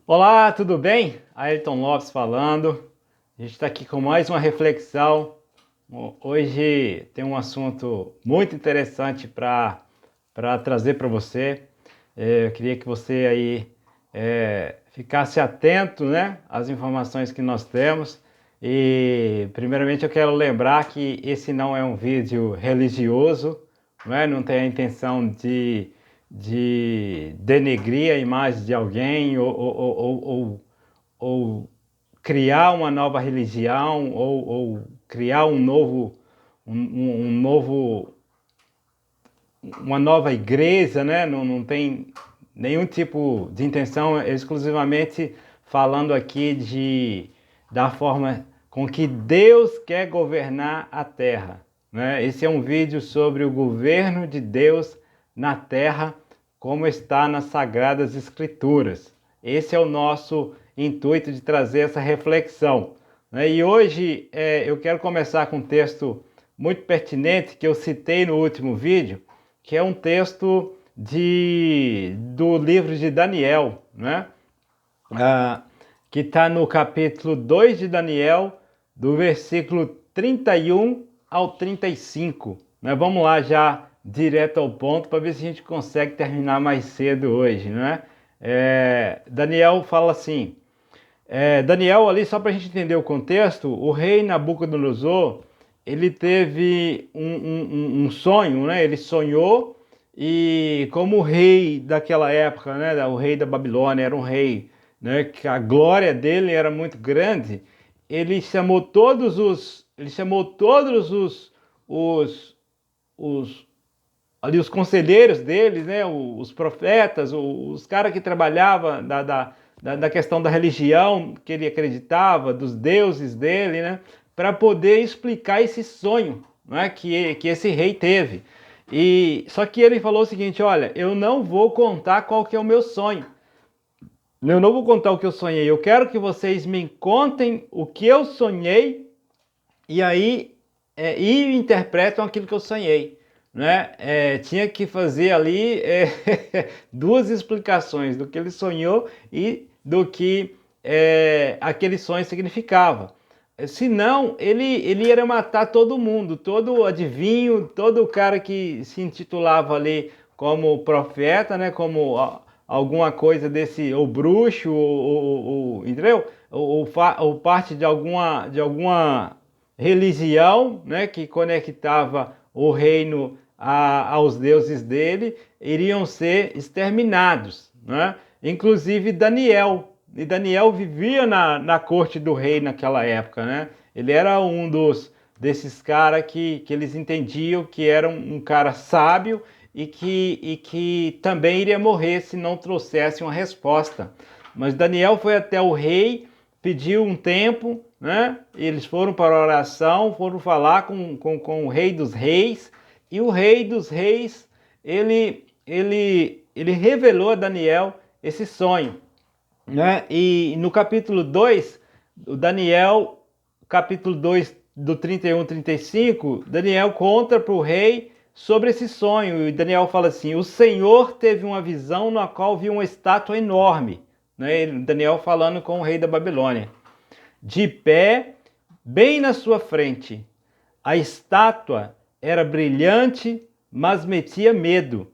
Olá, tudo bem? Ayrton Lopes falando. A gente está aqui com mais uma reflexão. Hoje tem um assunto muito interessante para trazer para você. Eu queria que você aí ficasse atento, né, às informações que nós temos. E primeiramente eu quero lembrar que esse não é um vídeo religioso, não tem a intenção de denegrir a imagem de alguém ou criar uma nova religião ou criar um novo, uma nova igreja, né? Não tem nenhum tipo de intenção, exclusivamente falando aqui da forma com que Deus quer governar a Terra, né? Esse é um vídeo sobre o governo de Deus na Terra, como está nas Sagradas Escrituras. Esse é o nosso intuito de trazer essa reflexão, né? E hoje eu quero começar com um texto muito pertinente que eu citei no último vídeo, que é um texto do livro de Daniel, né? Que está no capítulo 2 de Daniel, do versículo 31 ao 35. Né? Vamos lá já direto ao ponto para ver se a gente consegue terminar mais cedo hoje, né? Daniel fala assim, Daniel ali, só para a gente entender o contexto, o rei Nabucodonosor, ele teve um sonho, né? Ele sonhou e como o rei daquela época, né? O rei da Babilônia era um rei, né? Que a glória dele era muito grande. Ele chamou os ali os conselheiros deles, né? Os profetas, os caras que trabalhavam da questão da religião que ele acreditava, dos deuses dele, né? Para poder explicar esse sonho, né? Que esse rei teve. E só que ele falou o seguinte: olha, eu não vou contar qual que é o meu sonho. Eu não vou contar o que eu sonhei. Eu quero que vocês me contem o que eu sonhei e aí e interpretam aquilo que eu sonhei, né? Tinha que fazer ali duas explicações do que ele sonhou e do que aquele sonho significava. Senão, ele ia matar todo mundo, todo adivinho, todo cara que se intitulava ali como profeta, né? Como alguma coisa desse, ou bruxo, entendeu? Ou parte de alguma religião, né? Que conectava o reino aos deuses dele, iriam ser exterminados, né? Inclusive Daniel. E Daniel vivia na corte do rei naquela época, né? Ele era desses caras que eles entendiam que era um cara sábio e que também iria morrer se não trouxesse uma resposta. Mas Daniel foi até o rei, pediu um tempo, né? Eles foram para a oração, foram falar com o rei dos reis, e o rei dos reis, ele revelou a Daniel esse sonho, né? E no capítulo 2, o Daniel, capítulo 2 do 31 ao 35, Daniel conta para o rei sobre esse sonho. E Daniel fala assim: o Senhor teve uma visão na qual viu uma estátua enorme, né? Daniel falando com o rei da Babilônia, de pé, bem na sua frente. A estátua era brilhante, mas metia medo.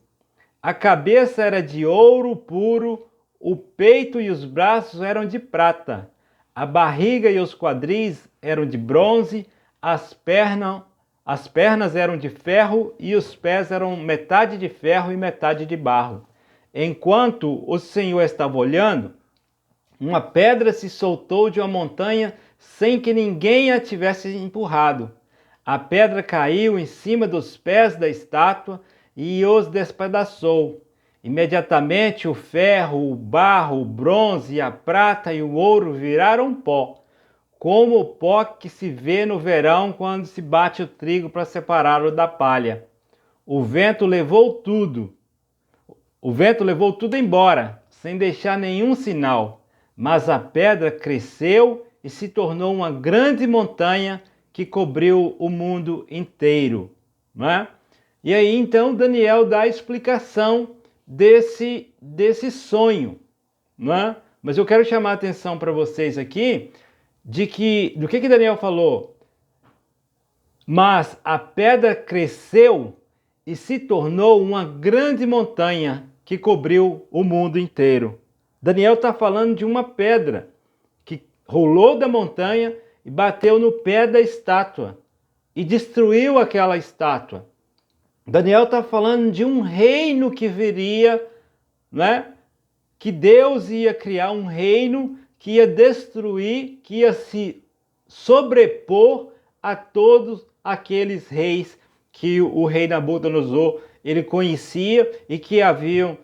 A cabeça era de ouro puro, o peito e os braços eram de prata, a barriga e os quadris eram de bronze, as pernas eram de ferro e os pés eram metade de ferro e metade de barro. Enquanto o Senhor estava olhando, uma pedra se soltou de uma montanha sem que ninguém a tivesse empurrado. A pedra caiu em cima dos pés da estátua e os despedaçou. Imediatamente o ferro, o barro, o bronze, a prata e o ouro viraram pó, como o pó que se vê no verão quando se bate o trigo para separá-lo da palha. O vento levou tudo. O vento levou tudo embora, sem deixar nenhum sinal. Mas a pedra cresceu e se tornou uma grande montanha que cobriu o mundo inteiro, né? E aí então Daniel dá a explicação desse sonho, né? Mas eu quero chamar a atenção para vocês aqui do que Daniel falou. Mas a pedra cresceu e se tornou uma grande montanha que cobriu o mundo inteiro. Daniel está falando de uma pedra que rolou da montanha e bateu no pé da estátua e destruiu aquela estátua. Daniel está falando de um reino que viria, né? Que Deus ia criar um reino que ia destruir, que ia se sobrepor a todos aqueles reis que o rei Nabucodonosor ele conhecia e que haviam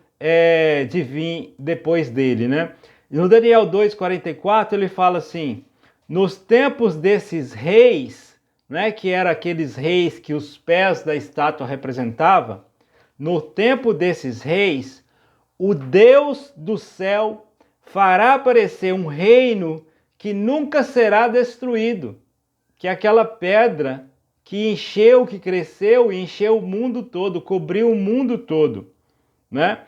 de vir depois dele, né? No Daniel 2:44 ele fala assim: nos tempos desses reis, né, que eram aqueles reis que os pés da estátua representavam, no tempo desses reis, o Deus do céu fará aparecer um reino que nunca será destruído, que é aquela pedra que encheu, que cresceu e encheu o mundo todo, cobriu o mundo todo, né?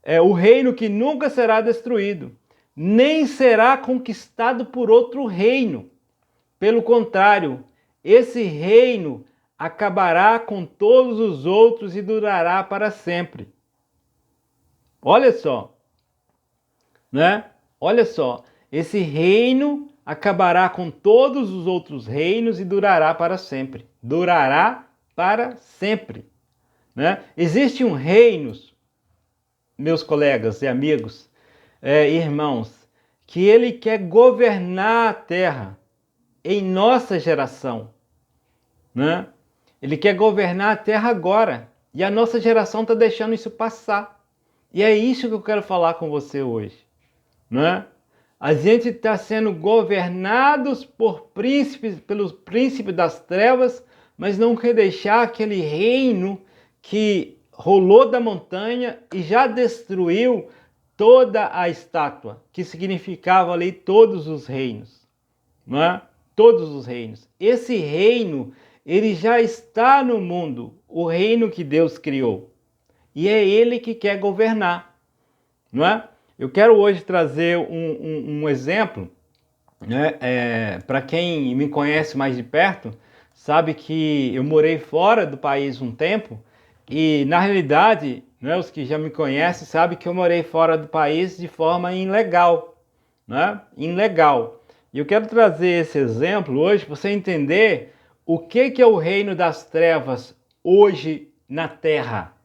É o reino que nunca será destruído, nem será conquistado por outro reino. Pelo contrário, esse reino acabará com todos os outros e durará para sempre. Olha só, né? Olha só, esse reino acabará com todos os outros reinos e durará para sempre. Durará para sempre, né? Existem reinos, meus colegas e amigos, irmãos, que ele quer governar a terra em nossa geração, né? Ele quer governar a terra agora e a nossa geração está deixando isso passar. E é isso que eu quero falar com você hoje, né? A gente está sendo governados pelos príncipes das trevas, mas não quer deixar aquele reino que rolou da montanha e já destruiu toda a estátua, que significava ali todos os reinos, não é? Todos os reinos. Esse reino, ele já está no mundo, o reino que Deus criou. E é ele que quer governar, não é? Eu quero hoje trazer um exemplo, né? Para quem me conhece mais de perto, sabe que eu morei fora do país um tempo e, na realidade, né, os que já me conhecem sabem que eu morei fora do país de forma ilegal, né? Ilegal. E eu quero trazer esse exemplo hoje para você entender o que é o reino das trevas hoje na Terra,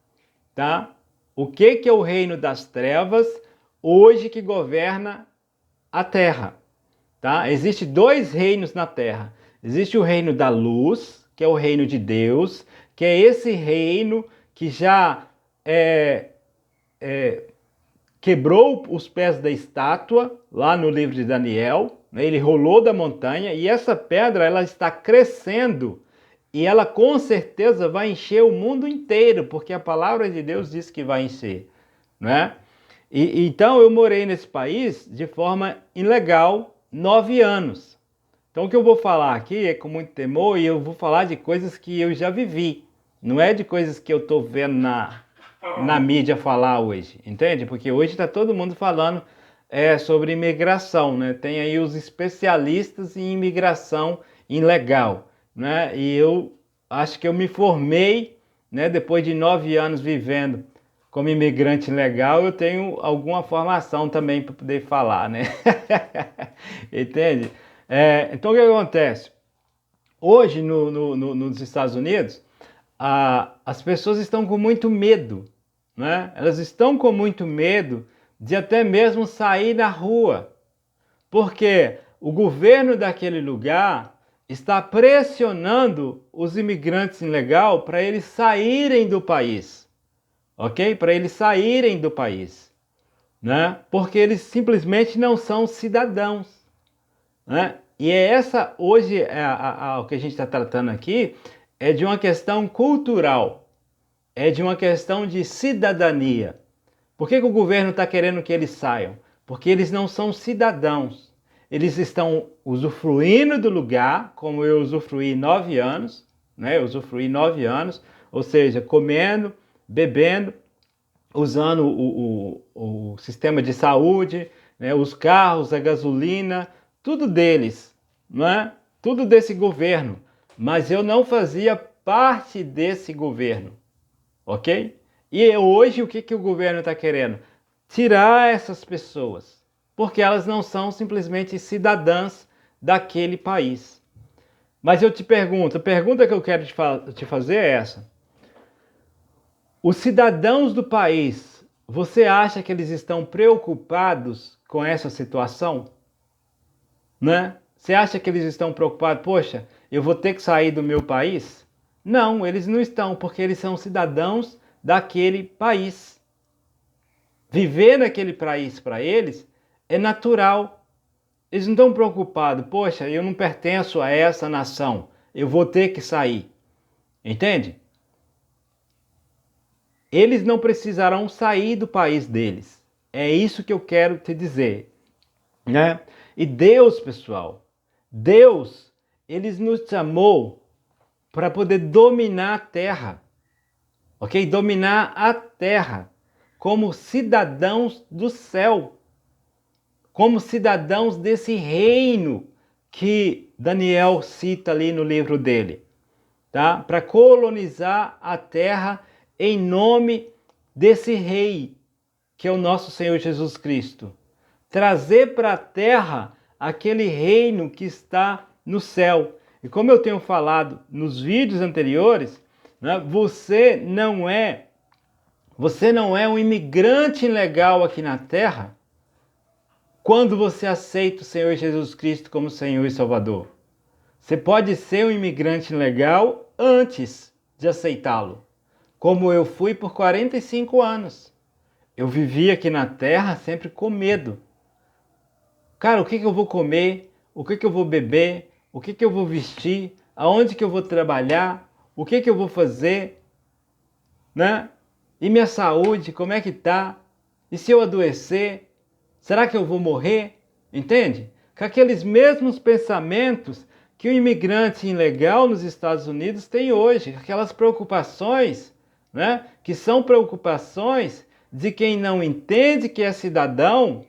tá? O que é o reino das trevas hoje que governa a Terra, tá? Existem dois reinos na Terra. Existe o reino da luz, que é o reino de Deus, que é esse reino que já quebrou os pés da estátua, lá no livro de Daniel, né? Ele rolou da montanha e essa pedra ela está crescendo e ela com certeza vai encher o mundo inteiro, porque a palavra de Deus diz que vai encher, né? Então eu morei nesse país de forma ilegal 9 anos. Então o que eu vou falar aqui é com muito temor e eu vou falar de coisas que eu já vivi. Não é de coisas que eu estou vendo na mídia falar hoje, entende? Porque hoje está todo mundo falando sobre imigração, né? Tem aí os especialistas em imigração ilegal, né? E eu acho que eu me formei, né? Depois de 9 anos vivendo como imigrante legal, eu tenho alguma formação também para poder falar, né? Entende? Então o que acontece? Hoje nos Estados Unidos, as pessoas estão com muito medo, né? Elas estão com muito medo de até mesmo sair na rua, porque o governo daquele lugar está pressionando os imigrantes ilegais para eles saírem do país, ok? Para eles saírem do país, né? Porque eles simplesmente não são cidadãos, né? E hoje o que a gente está tratando aqui é de uma questão cultural, é de uma questão de cidadania. Por que o governo está querendo que eles saiam? Porque eles não são cidadãos. Eles estão usufruindo do lugar, como eu usufruí 9 anos, né? Eu usufruí 9 anos, ou seja, comendo, bebendo, usando o sistema de saúde, né? Os carros, a gasolina, tudo deles, não é? Tudo desse governo. Mas eu não fazia parte desse governo, ok? E hoje o que o governo está querendo? Tirar essas pessoas, porque elas não são simplesmente cidadãs daquele país. Mas eu te pergunto, a pergunta que eu quero te fazer é essa. Os cidadãos do país, você acha que eles estão preocupados com essa situação? Né? Você acha que eles estão preocupados? Poxa, eu vou ter que sair do meu país? Não, eles não estão, porque eles são cidadãos daquele país. Viver naquele país para eles é natural. Eles não estão preocupados, poxa, eu não pertenço a essa nação, eu vou ter que sair. Entende? Eles não precisarão sair do país deles. É isso que eu quero te dizer, né? E Deus, pessoal, Deus, ele nos chamou para poder dominar a terra, ok? Dominar a terra como cidadãos do céu, como cidadãos desse reino que Daniel cita ali no livro dele, tá? Para colonizar a terra em nome desse rei, que é o nosso Senhor Jesus Cristo. Trazer para a terra aquele reino que está no céu. E como eu tenho falado nos vídeos anteriores, né, você não é um imigrante ilegal aqui na terra quando você aceita o Senhor Jesus Cristo como Senhor e Salvador. Você pode ser um imigrante ilegal antes de aceitá-lo, como eu fui por 45 anos. Eu vivi aqui na terra sempre com medo. Cara, o que eu vou comer? O que eu vou beber? O que eu vou vestir? Aonde que eu vou trabalhar? O que eu vou fazer? Né? E minha saúde, como é que tá? E se eu adoecer? Será que eu vou morrer? Entende? Com aqueles mesmos pensamentos que o imigrante ilegal nos Estados Unidos tem hoje. Aquelas preocupações, né? Que são preocupações de quem não entende que é cidadão,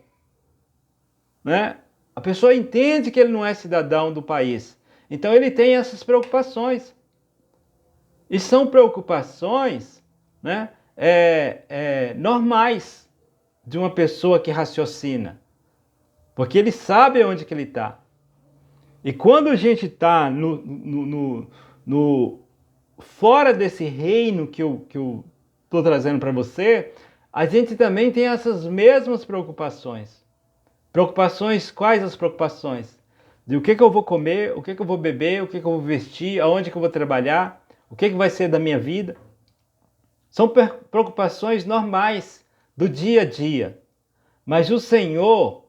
né? A pessoa entende que ele não é cidadão do país. Então ele tem essas preocupações. E são preocupações, né, normais de uma pessoa que raciocina. Porque ele sabe onde que ele está. E quando a gente está fora desse reino que eu estou trazendo para você, a gente também tem essas mesmas preocupações. Preocupações, quais as preocupações? De o que eu vou comer, o que eu vou beber, o que eu vou vestir, aonde que eu vou trabalhar, o que vai ser da minha vida. São preocupações normais do dia a dia. Mas o Senhor,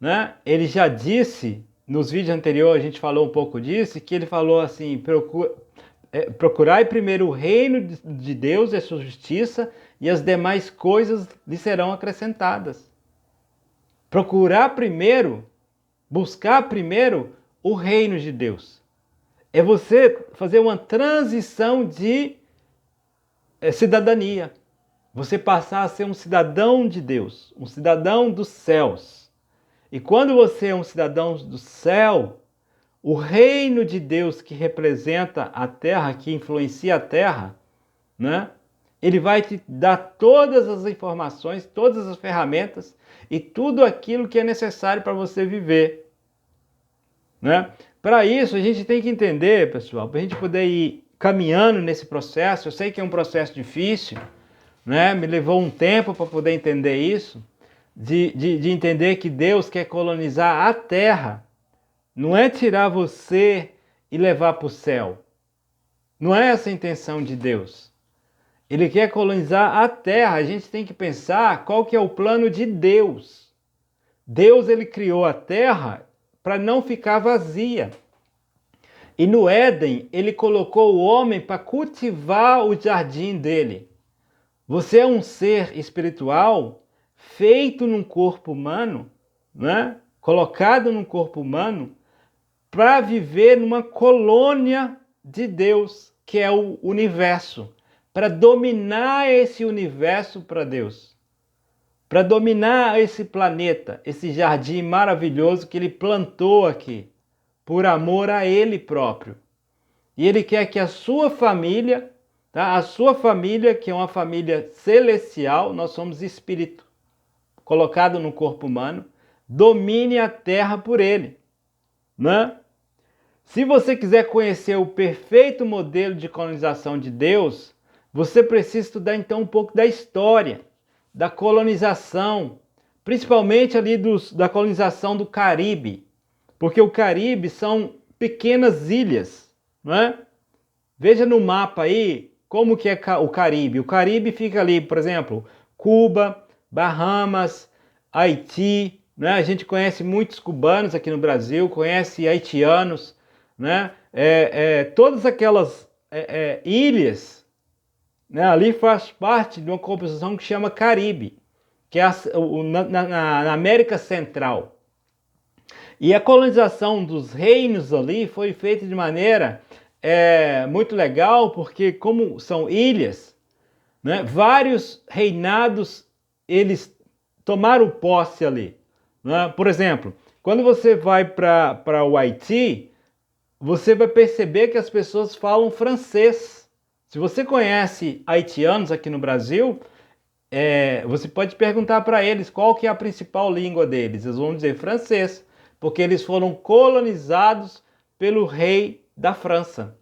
né, ele já disse, nos vídeos anteriores a gente falou um pouco disso, que ele falou assim, procurai primeiro o reino de Deus e a sua justiça, e as demais coisas lhe serão acrescentadas. Procurar primeiro, buscar primeiro o reino de Deus. É você fazer uma transição de cidadania. Você passar a ser um cidadão de Deus, um cidadão dos céus. E quando você é um cidadão do céu, o reino de Deus que representa a terra, que influencia a terra, né? Ele vai te dar todas as informações, todas as ferramentas e tudo aquilo que é necessário para você viver, né? Para isso, a gente tem que entender, pessoal, para a gente poder ir caminhando nesse processo. Eu sei que é um processo difícil, né? Me levou um tempo para poder entender isso, de entender que Deus quer colonizar a terra. Não é tirar você e levar para o céu. Não é essa a intenção de Deus. Ele quer colonizar a terra. A gente tem que pensar qual que é o plano de Deus. Deus, ele criou a terra para não ficar vazia. E no Éden, ele colocou o homem para cultivar o jardim dele. Você é um ser espiritual feito num corpo humano, né? Colocado num corpo humano, para viver numa colônia de Deus, que é o universo. Para dominar esse universo para Deus. para dominar esse planeta, esse jardim maravilhoso que ele plantou aqui, por amor a ele próprio. E ele quer que a sua família, tá? A sua família, que é uma família celestial, nós somos espírito, colocado no corpo humano, domine a terra por ele, né? Se você quiser conhecer o perfeito modelo de colonização de Deus, você precisa estudar então um pouco da história, da colonização, principalmente ali da colonização do Caribe, porque o Caribe são pequenas ilhas, não é? Veja no mapa aí como que é o Caribe. O Caribe fica ali, por exemplo, Cuba, Bahamas, Haiti, né? A gente conhece muitos cubanos aqui no Brasil, conhece haitianos, né? Todas aquelas ilhas, né? Ali faz parte de uma composição que chama Caribe, que é na América Central. E a colonização dos reinos ali foi feita de maneira muito legal, porque como são ilhas, né? Vários reinados eles tomaram posse ali, né? Por exemplo, quando você vai para o Haiti, você vai perceber que as pessoas falam francês. Se você conhece haitianos aqui no Brasil, você pode perguntar para eles qual que é a principal língua deles. Eles vão dizer francês, porque eles foram colonizados pelo rei da França.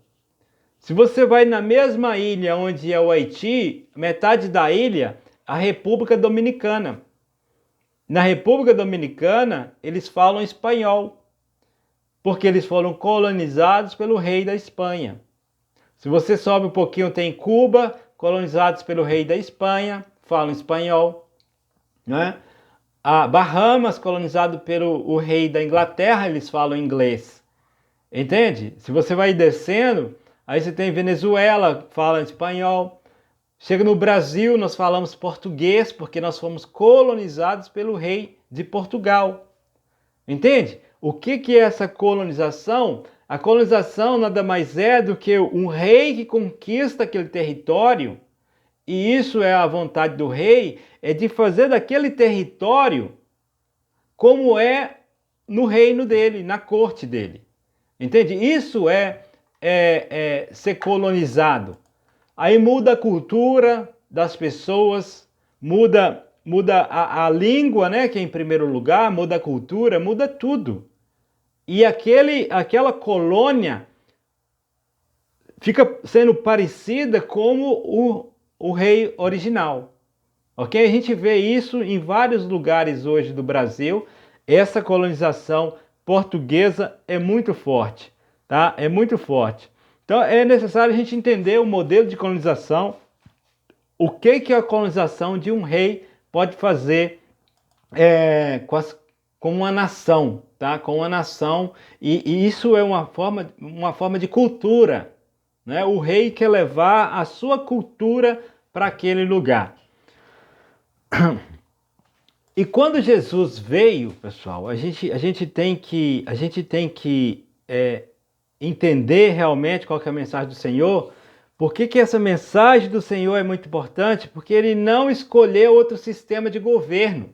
Se você vai na mesma ilha onde é o Haiti, metade da ilha, a República Dominicana. Na República Dominicana, eles falam espanhol, porque eles foram colonizados pelo rei da Espanha. Se você sobe um pouquinho, tem Cuba, colonizados pelo rei da Espanha, falam espanhol, né? A Bahamas, colonizado pelo rei da Inglaterra, eles falam inglês. Entende? Se você vai descendo, aí você tem Venezuela, fala espanhol. Chega no Brasil, nós falamos português, porque nós fomos colonizados pelo rei de Portugal. Entende? O que é essa colonização? A colonização nada mais é do que um rei que conquista aquele território, e isso é a vontade do rei, é de fazer daquele território como é no reino dele, na corte dele. Entende? Isso é ser colonizado. Aí muda a cultura das pessoas, muda a língua, né, que é em primeiro lugar, muda a cultura, muda tudo. E aquela colônia fica sendo parecida como o rei original. Ok? A gente vê isso em vários lugares hoje do Brasil. Essa colonização portuguesa é muito forte, tá? É muito forte. Então é necessário a gente entender o modelo de colonização, o que a colonização de um rei pode fazer com uma nação, tá? Com uma nação, e isso é uma forma de cultura, né? O rei quer levar a sua cultura para aquele lugar. E quando Jesus veio, pessoal, a gente tem que entender realmente qual que é a mensagem do Senhor. Por que essa mensagem do Senhor é muito importante? Porque ele não escolheu outro sistema de governo,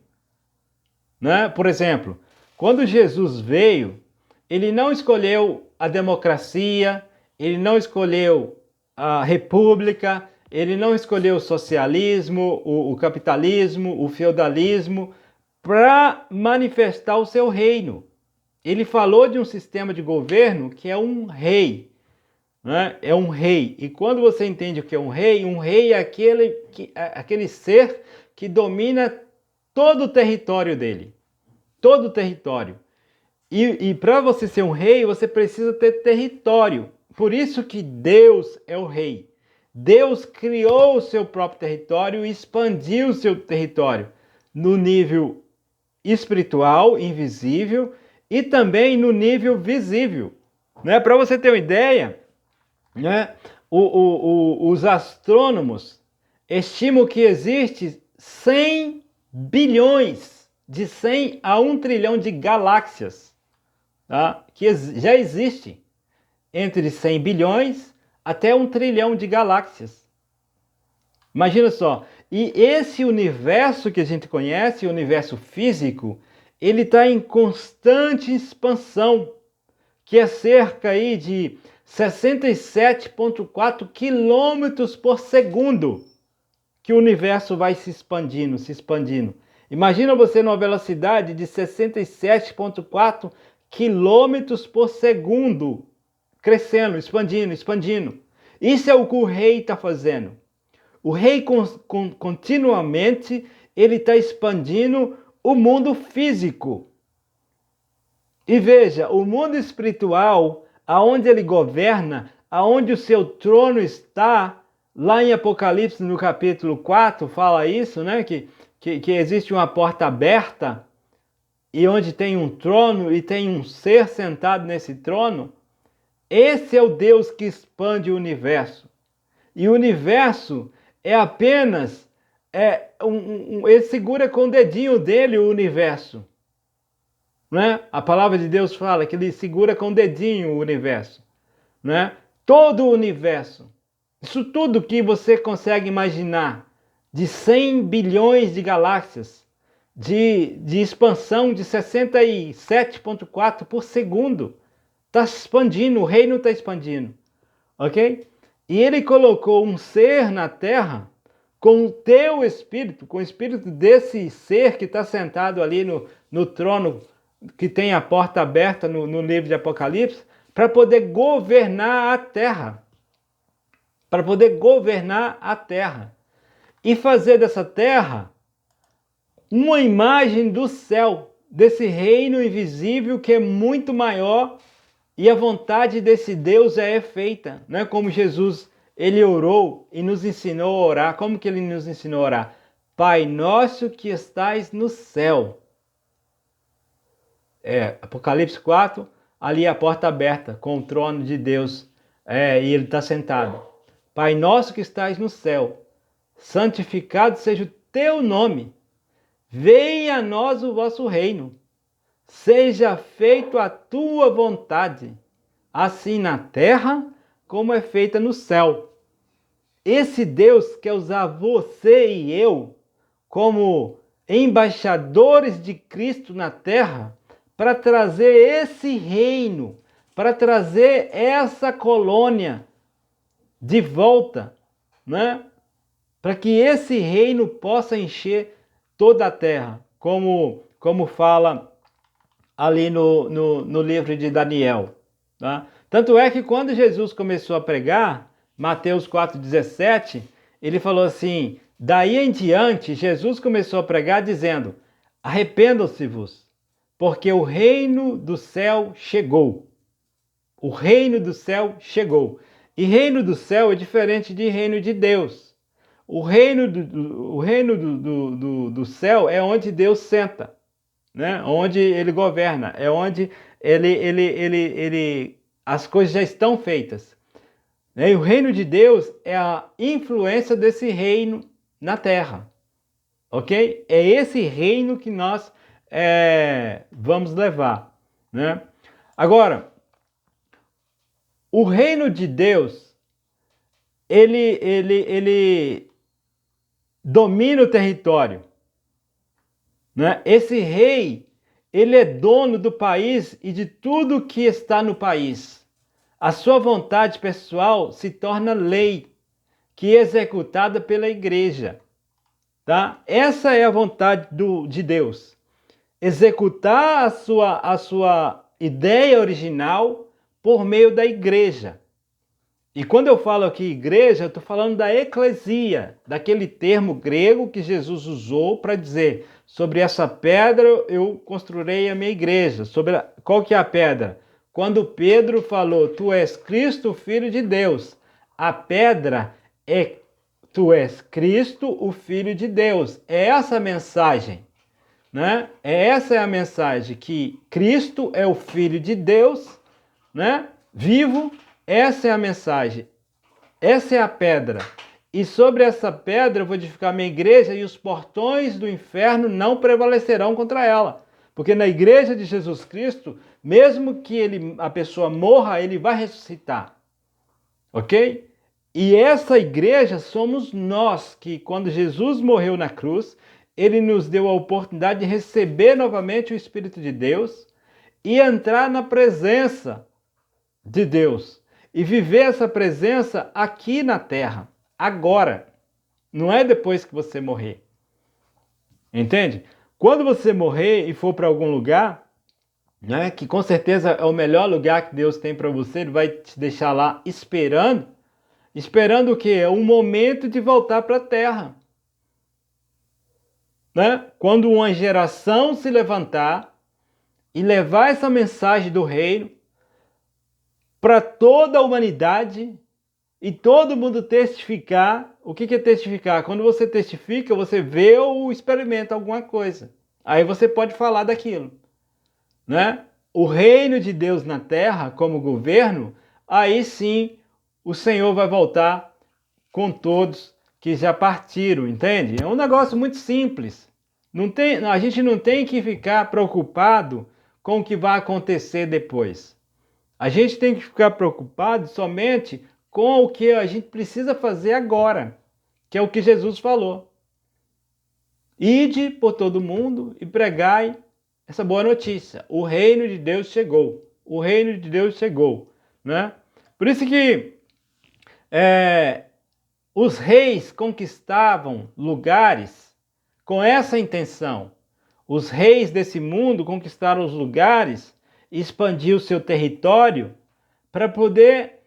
né? Por exemplo, quando Jesus veio, ele não escolheu a democracia, ele não escolheu a república, ele não escolheu o socialismo, o capitalismo, o feudalismo, para manifestar o seu reino. Ele falou de um sistema de governo que é um rei, né? É um rei. E quando você entende o que é um rei é aquele ser que domina todo o território dele. Todo o território. E para você ser um rei, você precisa ter território. Por isso que Deus é o rei. Deus criou o seu próprio território e expandiu o seu território no nível espiritual, invisível, e também no nível visível, né? Para você ter uma ideia, né? Os astrônomos estimam que existe 100 bilhões, de 100 a 1 trilhão de galáxias, tá? Que já existem entre 100 bilhões até 1 trilhão de galáxias. Imagina só. E esse universo que a gente conhece, o universo físico, ele está em constante expansão, que é cerca aí de 67,4 quilômetros por segundo, que o universo vai se expandindo, se expandindo. Imagina você numa velocidade de 67,4 quilômetros por segundo, crescendo, expandindo, expandindo. Isso é o que o rei está fazendo. O rei continuamente ele está expandindo o mundo físico. E veja, o mundo espiritual, aonde ele governa, aonde o seu trono está, lá em Apocalipse, no capítulo 4, fala isso, né? Que existe uma porta aberta e onde tem um trono e tem um ser sentado nesse trono. Esse é o Deus que expande o universo. E o universo é apenas, ele segura com o dedinho dele o universo. Né? A palavra de Deus fala que ele segura com o dedinho o universo. Né? Todo o universo. Isso tudo que você consegue imaginar, de 100 bilhões de galáxias, de expansão de 67,4 por segundo, está expandindo, o reino está expandindo. Ok? E ele colocou um ser na terra com o teu espírito, com o espírito desse ser que está sentado ali no trono, que tem a porta aberta no livro de Apocalipse, para poder governar a terra. Para poder governar a terra. E fazer dessa terra uma imagem do céu, desse reino invisível que é muito maior, e a vontade desse Deus é feita. Não é como Jesus, ele orou e nos ensinou a orar. Como que ele nos ensinou a orar? Pai nosso que estais no céu. Apocalipse 4, ali a porta aberta, com o trono de Deus, e ele está sentado. Pai nosso que estais no céu, santificado seja o teu nome, venha a nós o vosso reino, seja feito a tua vontade, assim na terra como é feita no céu. Esse Deus quer usar você e eu como embaixadores de Cristo na terra, para trazer esse reino, para trazer essa colônia de volta, né? Para que esse reino possa encher toda a terra, como fala ali no livro de Daniel. Tá? Tanto é que quando Jesus começou a pregar, Mateus 4,17, ele falou assim, daí em diante, Jesus começou a pregar dizendo, arrependam-se-vos, porque o reino do céu chegou. O reino do céu chegou. E reino do céu é diferente de reino de Deus. O reino do céu é onde Deus senta, né? Onde ele governa, é onde as coisas já estão feitas. Né? E o reino de Deus é a influência desse reino na terra. Ok? É esse reino que nós vamos levar, né? Agora, o reino de Deus, ele domina o território, né? Esse rei, ele é dono do país e de tudo que está no país. A sua vontade pessoal se torna lei, que é executada pela igreja, tá? Essa é a vontade de Deus. Executar a sua ideia original por meio da igreja. E quando eu falo aqui igreja, eu estou falando da eclesia, daquele termo grego que Jesus usou para dizer, sobre essa pedra eu construirei a minha igreja. Qual que é a pedra? Quando Pedro falou, tu és Cristo, o Filho de Deus. A pedra é, tu és Cristo, o Filho de Deus. É essa a mensagem. Né? Essa é a mensagem, que Cristo é o Filho de Deus, né? Vivo. Essa é a mensagem, essa é a pedra. E sobre essa pedra eu vou edificar minha igreja e os portões do inferno não prevalecerão contra ela. Porque na igreja de Jesus Cristo, mesmo que a pessoa morra, ele vai ressuscitar. Ok? E essa igreja somos nós, que quando Jesus morreu na cruz, ele nos deu a oportunidade de receber novamente o Espírito de Deus e entrar na presença de Deus e viver essa presença aqui na terra, agora. Não é depois que você morrer. Entende? Quando você morrer e for para algum lugar, né, que com certeza é o melhor lugar que Deus tem para você, ele vai te deixar lá esperando. Esperando o quê? Um momento de voltar para a terra. Né? Quando uma geração se levantar e levar essa mensagem do reino para toda a humanidade e todo mundo testificar. O que é testificar? Quando você testifica, você vê ou experimenta alguma coisa. Aí você pode falar daquilo. Né? O reino de Deus na terra, como governo, aí sim o Senhor vai voltar com todos que já partiram, entende? É um negócio muito simples. A gente não tem que ficar preocupado com o que vai acontecer depois. A gente tem que ficar preocupado somente com o que a gente precisa fazer agora, que é o que Jesus falou. Ide por todo mundo e pregai essa boa notícia. O reino de Deus chegou. O reino de Deus chegou. Né? Por isso que os reis conquistavam lugares com essa intenção. Os reis desse mundo conquistaram os lugares e expandiram o seu território para poder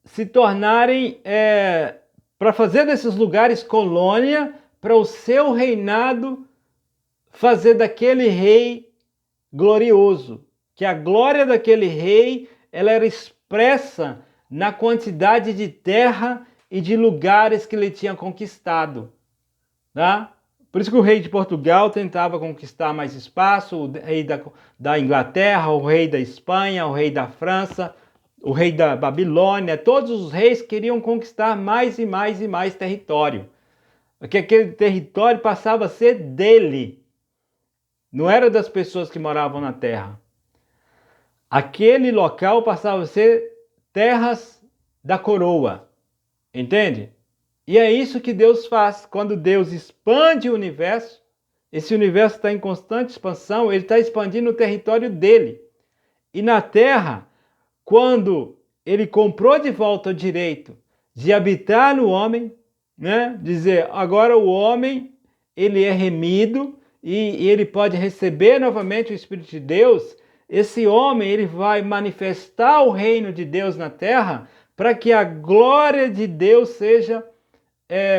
se tornarem, para fazer desses lugares colônia, para o seu reinado fazer daquele rei glorioso. Que a glória daquele rei ela era expressa na quantidade de terra e de lugares que ele tinha conquistado. Tá? Por isso que o rei de Portugal tentava conquistar mais espaço, o rei da Inglaterra, o rei da Espanha, o rei da França, o rei da Babilônia, todos os reis queriam conquistar mais e mais e mais território. Porque aquele território passava a ser dele. Não era das pessoas que moravam na terra. Aquele local passava a ser terras da coroa. Entende? E é isso que Deus faz. Quando Deus expande o universo, esse universo está em constante expansão, ele está expandindo o território dele. E na terra, quando ele comprou de volta o direito de habitar no homem, né? Dizer, agora o homem, ele é remido e ele pode receber novamente o Espírito de Deus. Esse homem, ele vai manifestar o reino de Deus na terra para que a glória de Deus seja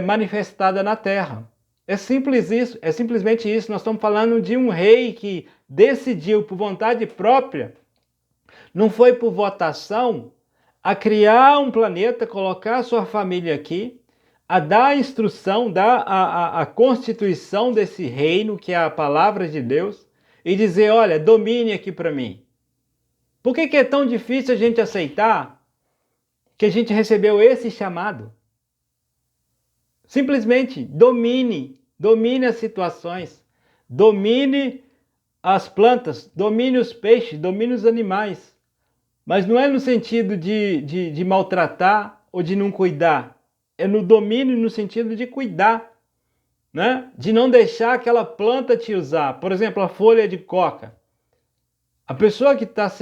manifestada na terra. É simples isso, é simplesmente isso. Nós estamos falando de um rei que decidiu por vontade própria, não foi por votação, a criar um planeta, colocar a sua família aqui, a dar a instrução, dar a constituição desse reino, que é a palavra de Deus, e dizer, olha, domine aqui para mim. Por que é tão difícil a gente aceitar que a gente recebeu esse chamado? Simplesmente domine as situações, domine as plantas, domine os peixes, domine os animais. Mas não é no sentido de maltratar ou de não cuidar. É no domínio no sentido de cuidar, né? De não deixar aquela planta te usar. Por exemplo, a folha de coca. A pessoa que está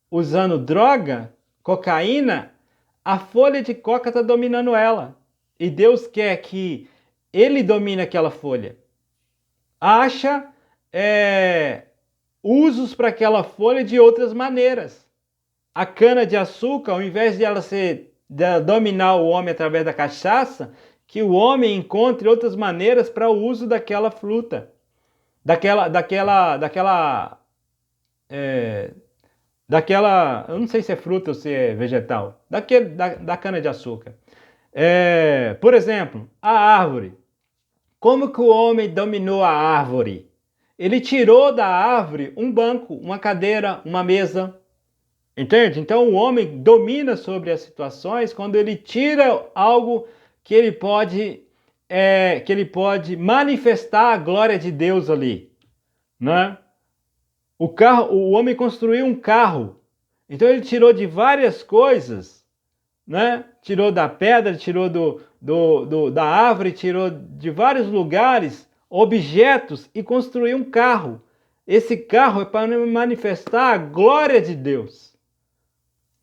usando droga, cocaína, a folha de coca está dominando ela. E Deus quer que ele domine aquela folha. Acha usos para aquela folha de outras maneiras. A cana-de-açúcar, ao invés de ela dominar o homem através da cachaça, que o homem encontre outras maneiras para o uso daquela fruta, eu não sei se é fruta ou se é vegetal, da cana-de-açúcar. Por exemplo, a árvore. Como que o homem dominou a árvore? Ele tirou da árvore um banco, uma cadeira, uma mesa. Entende? Então o homem domina sobre as situações quando ele tira algo que ele pode manifestar a glória de Deus ali, né? O homem construiu um carro, então ele tirou de várias coisas né? Tirou da pedra, tirou da árvore, tirou de vários lugares objetos e construiu um carro. Esse carro é para manifestar a glória de Deus.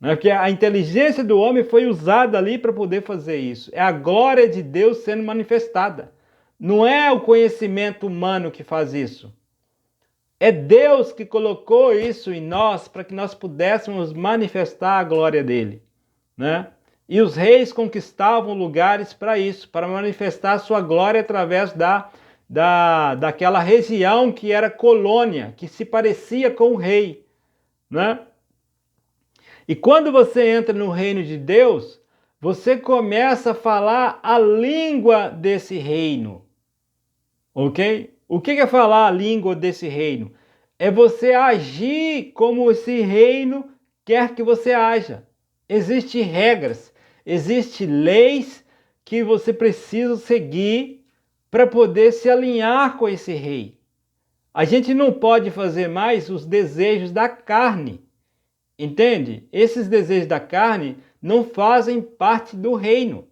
Né? Porque a inteligência do homem foi usada ali para poder fazer isso. É a glória de Deus sendo manifestada. Não é o conhecimento humano que faz isso. É Deus que colocou isso em nós para que nós pudéssemos manifestar a glória dele, né? E os reis conquistavam lugares para isso, para manifestar a sua glória através daquela região que era colônia, que se parecia com o rei, né? E quando você entra no reino de Deus, você começa a falar a língua desse reino, ok? O que é falar a língua desse reino? É você agir como esse reino quer que você haja. Existem regras, existem leis que você precisa seguir para poder se alinhar com esse rei. A gente não pode fazer mais os desejos da carne, entende? Esses desejos da carne não fazem parte do reino,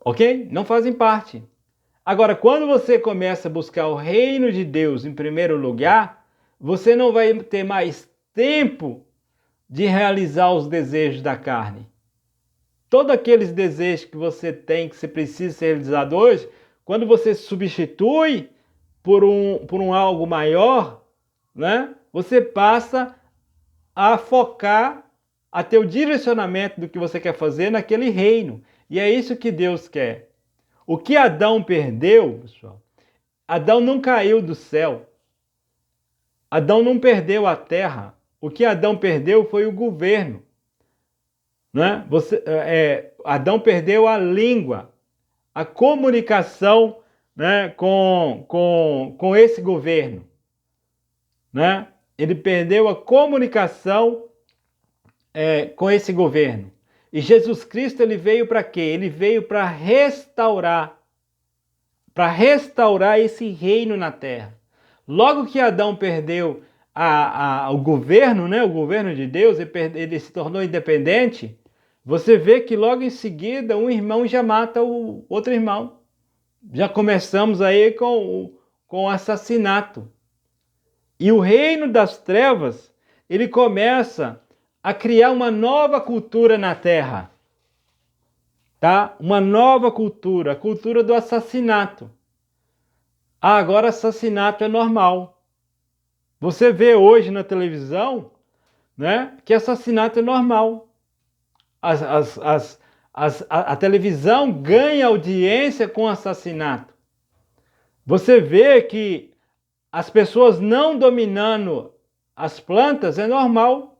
ok? Não fazem parte. Agora, quando você começa a buscar o reino de Deus em primeiro lugar, você não vai ter mais tempo de realizar os desejos da carne. Todos aqueles desejos que você tem, que você precisa ser realizado hoje, quando você substitui por um algo maior, né, você passa a focar, a ter o direcionamento do que você quer fazer naquele reino. E é isso que Deus quer. O que Adão perdeu, pessoal, Adão não caiu do céu. Adão não perdeu a terra. O que Adão perdeu foi o governo. Né? Adão perdeu a língua, a comunicação, né, com esse governo. Né? Ele perdeu a comunicação com esse governo. E Jesus Cristo, ele veio para quê? Ele veio para restaurar esse reino na terra. Logo que Adão perdeu o governo, né, o governo de Deus, ele se tornou independente, você vê que logo em seguida um irmão já mata o outro irmão. Já começamos aí com o assassinato. E o reino das trevas, ele começa a criar uma nova cultura na terra. Tá? Uma nova cultura, a cultura do assassinato. Ah, agora assassinato é normal. Você vê hoje na televisão, né, que assassinato é normal. A televisão ganha audiência com assassinato. Você vê que as pessoas não dominando as plantas é normal.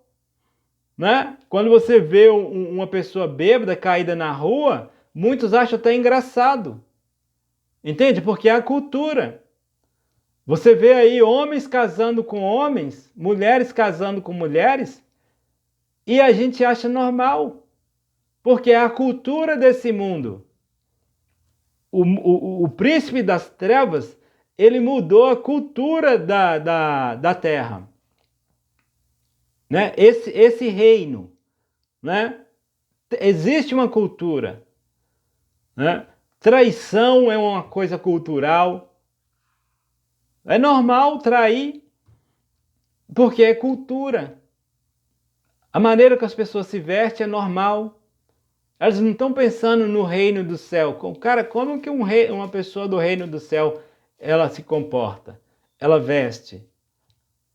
Né? Quando você vê uma pessoa bêbada caída na rua, muitos acham até engraçado. Entende? Porque é a cultura. Você vê aí homens casando com homens, mulheres casando com mulheres, e a gente acha normal. Porque é a cultura desse mundo. O príncipe das trevas, ele mudou a cultura da terra. Né? Esse reino, né? Existe uma cultura, né? Traição é uma coisa cultural. É normal trair, porque é cultura. A maneira que as pessoas se vestem é normal. Elas não estão pensando no reino do céu. Cara, como que uma pessoa do reino do céu ela se comporta? Ela veste.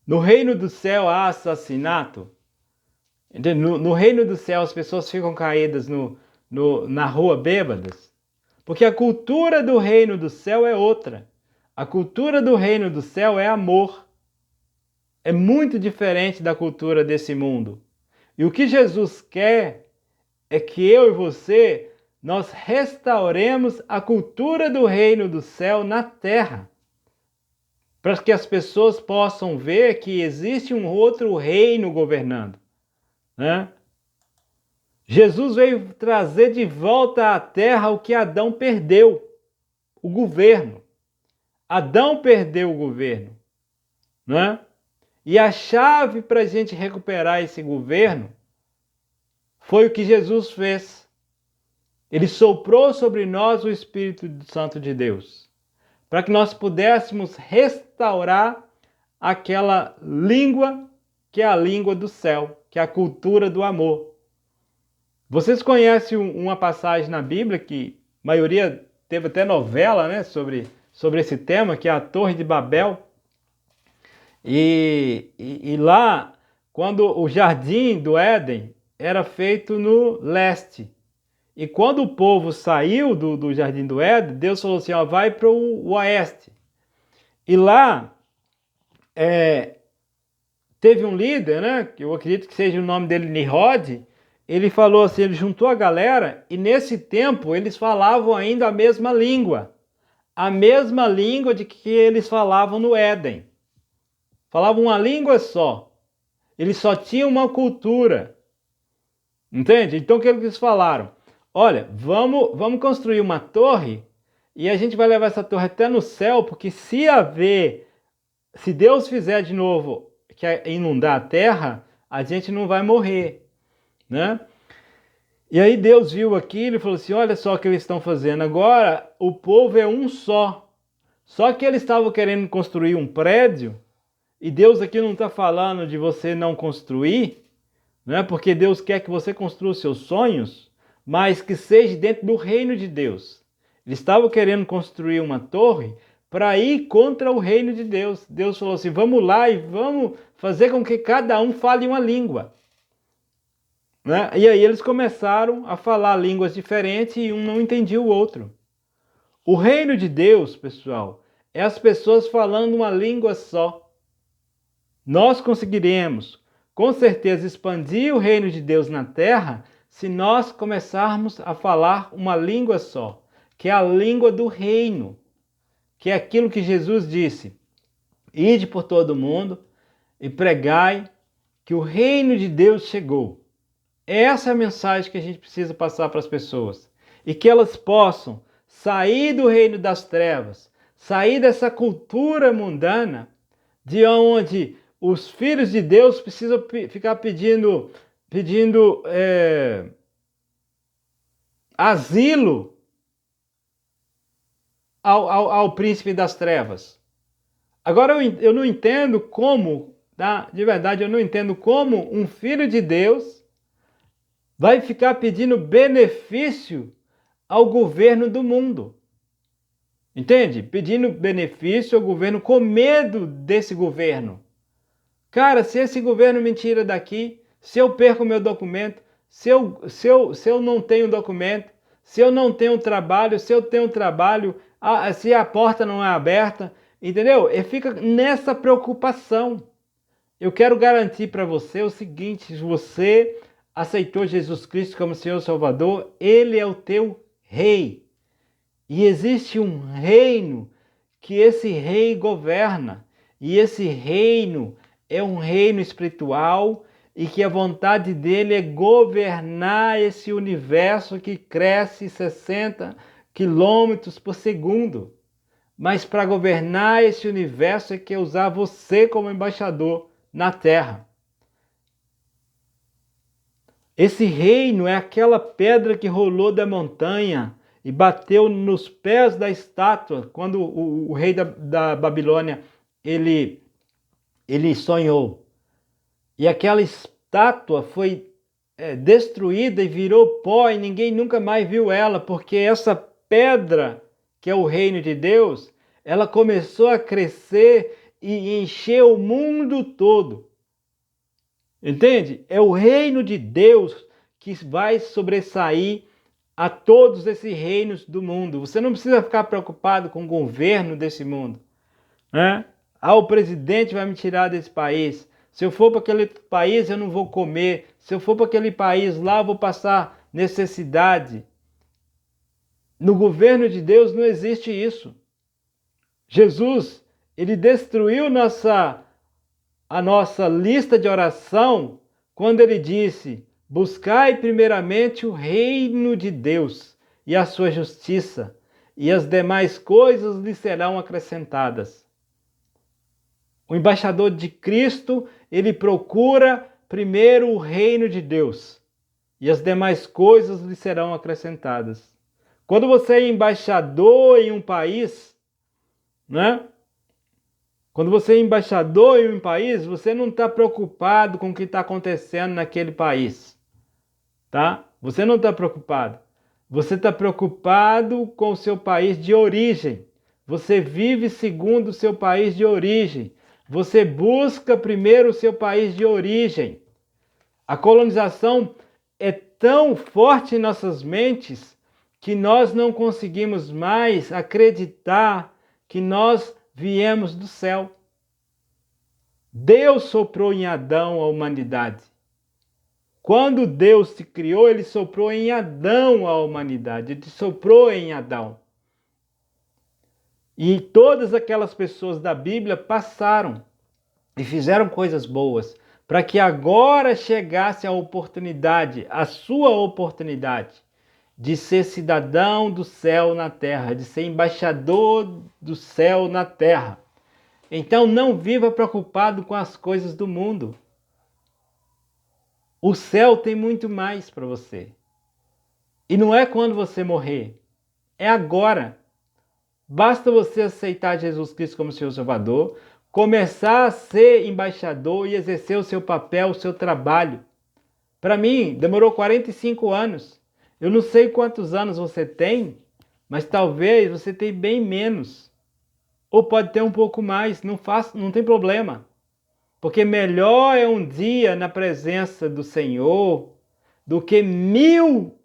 No reino do céu há assassinato. No reino do céu as pessoas ficam caídas na rua bêbadas. Porque a cultura do reino do céu é outra. A cultura do reino do céu é amor. É muito diferente da cultura desse mundo. E o que Jesus quer é que eu e você, nós restauremos a cultura do reino do céu na terra. Para que as pessoas possam ver que existe um outro reino governando. Né? Jesus veio trazer de volta à terra o que Adão perdeu, o governo. Adão perdeu o governo. Né? E a chave para a gente recuperar esse governo Foi o que Jesus fez. Ele soprou sobre nós o Espírito Santo de Deus, para que nós pudéssemos restaurar aquela língua que é a língua do céu, que é a cultura do amor. Vocês conhecem uma passagem na Bíblia que a maioria teve até novela, né, sobre esse tema, que é a Torre de Babel. E lá, quando o Jardim do Éden era feito no leste, e quando o povo saiu do Jardim do Éden, Deus falou assim, ó, vai para o oeste. E lá teve um líder, né, que eu acredito que seja o nome dele Nimrod. Ele falou assim, ele juntou a galera, e nesse tempo eles falavam ainda a mesma língua de que eles falavam no Éden. Falavam uma língua só. Eles só tinham uma cultura. Entende? Então o que eles falaram? Olha, vamos construir uma torre e a gente vai levar essa torre até no céu, porque se Deus fizer de novo que inundar a terra, a gente não vai morrer, né? E aí Deus viu aquilo e falou assim, olha só o que eles estão fazendo agora, o povo é um só. Só que eles estavam querendo construir um prédio, e Deus aqui não está falando de você não construir, né? Porque Deus quer que você construa os seus sonhos, mas que seja dentro do reino de Deus. Eles estavam querendo construir uma torre para ir contra o reino de Deus. Deus falou assim, vamos lá e vamos fazer com que cada um fale uma língua. Né? E aí eles começaram a falar línguas diferentes e um não entendia o outro. O reino de Deus, pessoal, é as pessoas falando uma língua só. Nós conseguiremos, com certeza, expandir o reino de Deus na terra se nós começarmos a falar uma língua só, que é a língua do reino, que é aquilo que Jesus disse, ide por todo o mundo e pregai que o reino de Deus chegou. Essa é a mensagem que a gente precisa passar para as pessoas, e que elas possam sair do reino das trevas, sair dessa cultura mundana, de onde os filhos de Deus precisam ficar pedindo asilo ao príncipe das trevas. Agora eu não entendo como, tá? De verdade, eu não entendo como um filho de Deus vai ficar pedindo benefício ao governo do mundo. Entende? Pedindo benefício ao governo com medo desse governo. Cara, se esse governo me tira daqui, se eu perco o meu documento, se eu não tenho documento, se eu não tenho trabalho, se eu tenho trabalho, se a porta não é aberta, entendeu? E fica nessa preocupação. Eu quero garantir para você o seguinte, se você aceitou Jesus Cristo como Senhor e Salvador, Ele é o teu rei. E existe um reino que esse rei governa, e esse reino é um reino espiritual e que a vontade dele é governar esse universo que cresce 60 quilômetros por segundo. Mas para governar esse universo é que é usar você como embaixador na terra. Esse reino é aquela pedra que rolou da montanha e bateu nos pés da estátua quando o rei da Babilônia ele sonhou. E aquela estátua foi destruída e virou pó e ninguém nunca mais viu ela, porque essa pedra, que é o reino de Deus, ela começou a crescer e encher o mundo todo. Entende? É o reino de Deus que vai sobressair a todos esses reinos do mundo. Você não precisa ficar preocupado com o governo desse mundo, né? O presidente vai me tirar desse país. Se eu for para aquele país, eu não vou comer. Se eu for para aquele país lá, eu vou passar necessidade. No governo de Deus não existe isso. Jesus, ele destruiu a nossa lista de oração quando ele disse: buscai primeiramente o reino de Deus e a sua justiça, e as demais coisas lhe serão acrescentadas. O embaixador de Cristo, ele procura primeiro o reino de Deus. e as demais coisas lhe serão acrescentadas. Quando você é embaixador em um país, né? Quando você é embaixador em um país, você não está preocupado com o que está acontecendo naquele país, tá? Você não está preocupado. Você está preocupado com o seu país de origem. Você vive segundo o seu país de origem. Você busca primeiro o seu país de origem. A colonização é tão forte em nossas mentes que nós não conseguimos mais acreditar que nós viemos do céu. Deus soprou em Adão a humanidade. Quando Deus te criou, Ele soprou em Adão a humanidade. Ele soprou em Adão. E todas aquelas pessoas da Bíblia passaram e fizeram coisas boas, para que agora chegasse a oportunidade, a sua oportunidade, de ser cidadão do céu na terra, de ser embaixador do céu na terra. Então não viva preocupado com as coisas do mundo. O céu tem muito mais para você. E não é quando você morrer, é agora. Basta você aceitar Jesus Cristo como seu Salvador, começar a ser embaixador e exercer o seu papel, o seu trabalho. Para mim, demorou 45 anos. Eu não sei quantos anos você tem, mas talvez você tenha bem menos. Ou pode ter um pouco mais, não tem problema. Porque melhor é um dia na presença do Senhor do que 1000.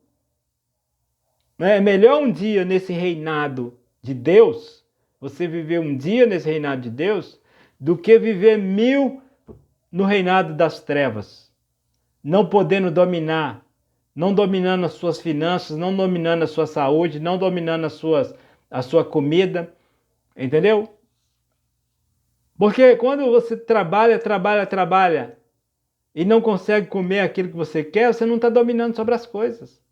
É melhor um dia nesse reinado de Deus, você viver um dia nesse reinado de Deus, do que viver 1000 no reinado das trevas, não podendo dominar, não dominando as suas finanças, não dominando a sua saúde, não dominando a sua comida, entendeu? Porque quando você trabalha e não consegue comer aquilo que você quer, você não está dominando sobre as coisas.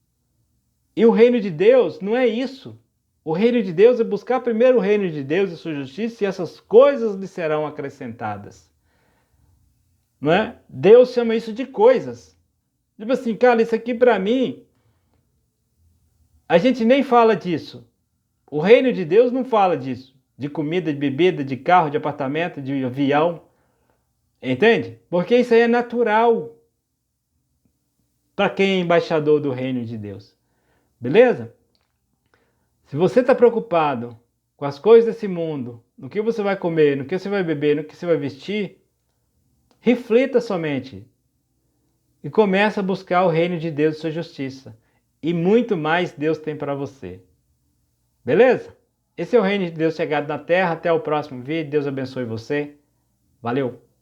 E o reino de Deus não é isso. O reino de Deus é buscar primeiro o reino de Deus e sua justiça, e essas coisas lhe serão acrescentadas. Não é? Deus chama isso de coisas. Tipo assim, cara, isso aqui para mim, a gente nem fala disso. O reino de Deus não fala disso. De comida, de bebida, de carro, de apartamento, de avião. Entende? Porque isso aí é natural para quem é embaixador do reino de Deus. Beleza? Se você está preocupado com as coisas desse mundo, no que você vai comer, no que você vai beber, no que você vai vestir, reflita somente e comece a buscar o reino de Deus e sua justiça. E muito mais Deus tem para você. Beleza? Esse é o reino de Deus chegado na terra. Até o próximo vídeo. Deus abençoe você. Valeu!